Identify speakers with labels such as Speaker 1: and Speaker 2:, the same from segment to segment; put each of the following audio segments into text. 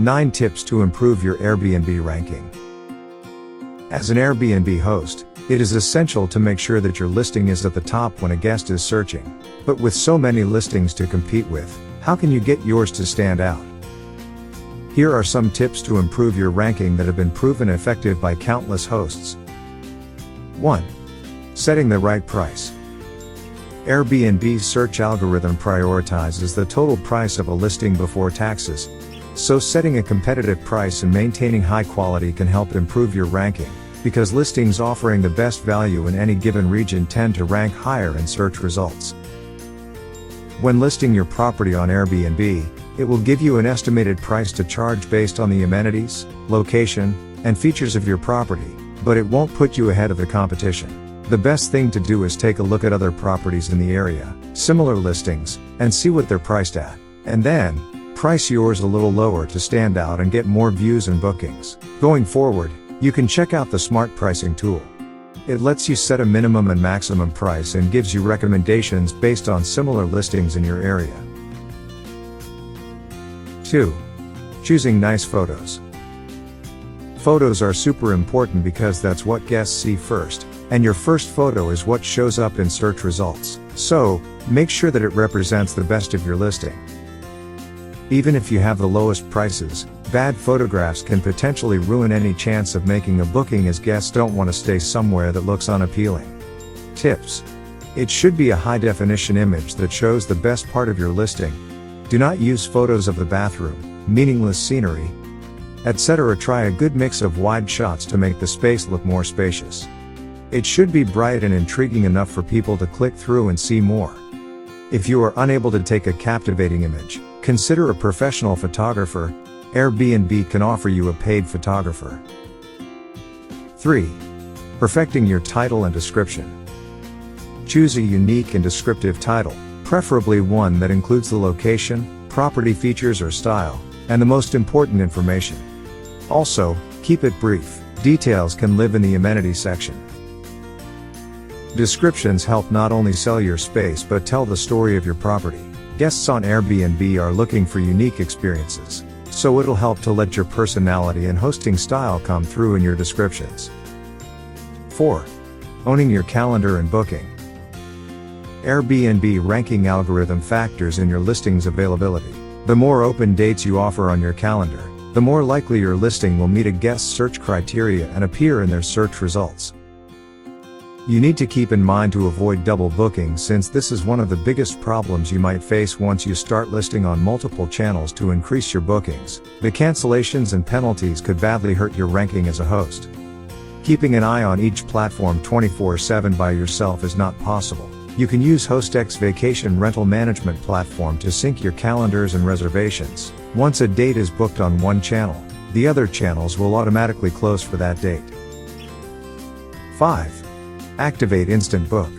Speaker 1: 9 Tips to improve your Airbnb ranking. As an Airbnb host, it is essential to make sure that your listing is at the top when a guest is searching. But with so many listings to compete with, how can you get yours to stand out? Here are some tips to improve your ranking that have been proven effective by countless hosts. 1. Setting the right price. Airbnb's search algorithm prioritizes the total price of a listing before taxes, so setting a competitive price and maintaining high quality can help improve your ranking, because listings offering the best value in any given region tend to rank higher in search results. When listing your property on Airbnb, it will give you an estimated price to charge based on the amenities, location, and features of your property, but it won't put you ahead of the competition. The best thing to do is take a look at other properties in the area, similar listings, and see what they're priced at, and then price yours a little lower to stand out and get more views and bookings. Going forward, you can check out the Smart Pricing tool. It lets you set a minimum and maximum price and gives you recommendations based on similar listings in your area. 2. Choosing nice photos. Photos are super important because that's what guests see first, and your first photo is what shows up in search results. So, make sure that it represents the best of your listing. Even if you have the lowest prices, bad photographs can potentially ruin any chance of making a booking, as guests don't want to stay somewhere that looks unappealing. Tips. It should be a high-definition image that shows the best part of your listing. Do not use photos of the bathroom, meaningless scenery, etc. Try a good mix of wide shots to make the space look more spacious. It should be bright and intriguing enough for people to click through and see more. If you are unable to take a captivating image, consider a professional photographer. Airbnb can offer you a paid photographer. 3. Perfecting your title and description. Choose a unique and descriptive title, preferably one that includes the location, property features or style, and the most important information. Also, keep it brief. Details can live in the amenities section. Descriptions help not only sell your space but tell the story of your property. Guests on Airbnb are looking for unique experiences, so it'll help to let your personality and hosting style come through in your descriptions. 4. Owning your calendar and booking. Airbnb ranking algorithm factors in your listing's availability. The more open dates you offer on your calendar, the more likely your listing will meet a guest's search criteria and appear in their search results. You need to keep in mind to avoid double booking, since this is one of the biggest problems you might face once you start listing on multiple channels to increase your bookings. The cancellations and penalties could badly hurt your ranking as a host. Keeping an eye on each platform 24/7 by yourself is not possible. You can use HostX vacation rental management platform to sync your calendars and reservations. Once a date is booked on one channel, the other channels will automatically close for that date. 5. Activate Instant Book.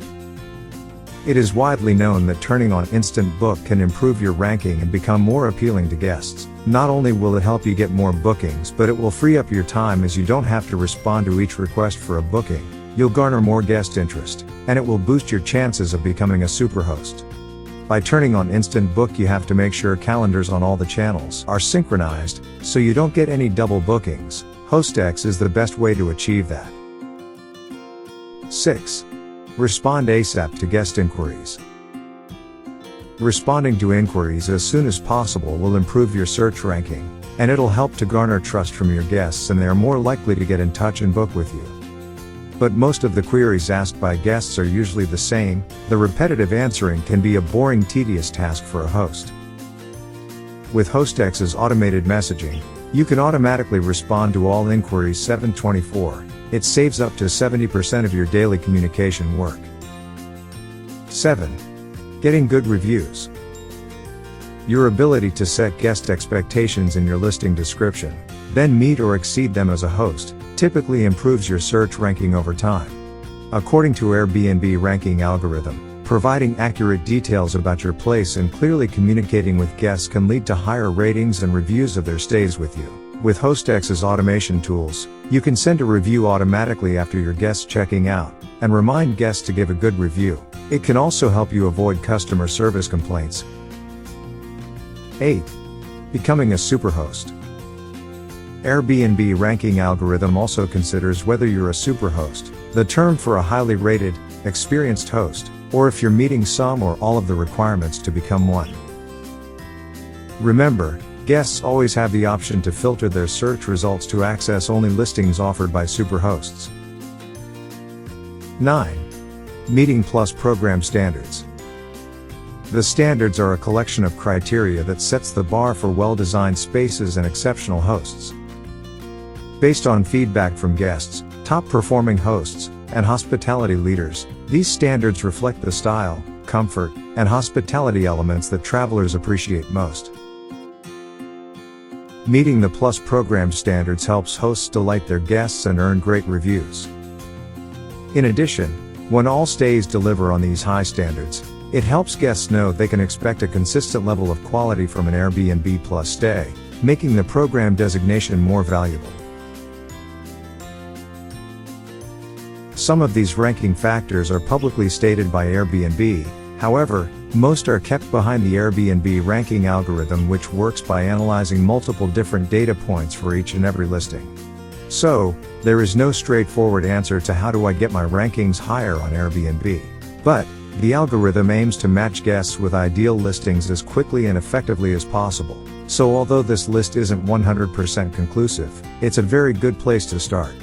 Speaker 1: It is widely known that turning on Instant Book can improve your ranking and become more appealing to guests. Not only will it help you get more bookings, but it will free up your time, as you don't have to respond to each request for a booking. You'll garner more guest interest, and it will boost your chances of becoming a superhost. By turning on Instant Book, you have to make sure calendars on all the channels are synchronized, so you don't get any double bookings. HostX is the best way to achieve that. 6. Respond ASAP to guest inquiries. Responding to inquiries as soon as possible will improve your search ranking, and it'll help to garner trust from your guests, and they are more likely to get in touch and book with you. But most of the queries asked by guests are usually the same. The repetitive answering can be a boring, tedious task for a host. With HostX's automated messaging, you can automatically respond to all inquiries 7/24. It saves up to 70% of your daily communication work. 7. Getting good reviews. Your ability to set guest expectations in your listing description, then meet or exceed them as a host, typically improves your search ranking over time. According to Airbnb ranking algorithm, providing accurate details about your place and clearly communicating with guests can lead to higher ratings and reviews of their stays with you. With HostX's automation tools, you can send a review automatically after your guests checking out, and remind guests to give a good review. It can also help you avoid customer service complaints. 8. Becoming a superhost. Airbnb ranking algorithm also considers whether you're a superhost, the term for a highly rated, experienced host, or if you're meeting some or all of the requirements to become one. Remember, guests always have the option to filter their search results to access only listings offered by superhosts. 9. Meeting Plus Program Standards. The standards are a collection of criteria that sets the bar for well-designed spaces and exceptional hosts. Based on feedback from guests, top-performing hosts, and hospitality leaders, these standards reflect the style, comfort, and hospitality elements that travelers appreciate most. Meeting the Plus program standards helps hosts delight their guests and earn great reviews. In addition, when all stays deliver on these high standards, it helps guests know they can expect a consistent level of quality from an Airbnb Plus stay, making the program designation more valuable. Some of these ranking factors are publicly stated by Airbnb, however, most are kept behind the Airbnb ranking algorithm, which works by analyzing multiple different data points for each and every listing. So, there is no straightforward answer to how do I get my rankings higher on Airbnb. But, the algorithm aims to match guests with ideal listings as quickly and effectively as possible. So although this list isn't 100% conclusive, it's a very good place to start.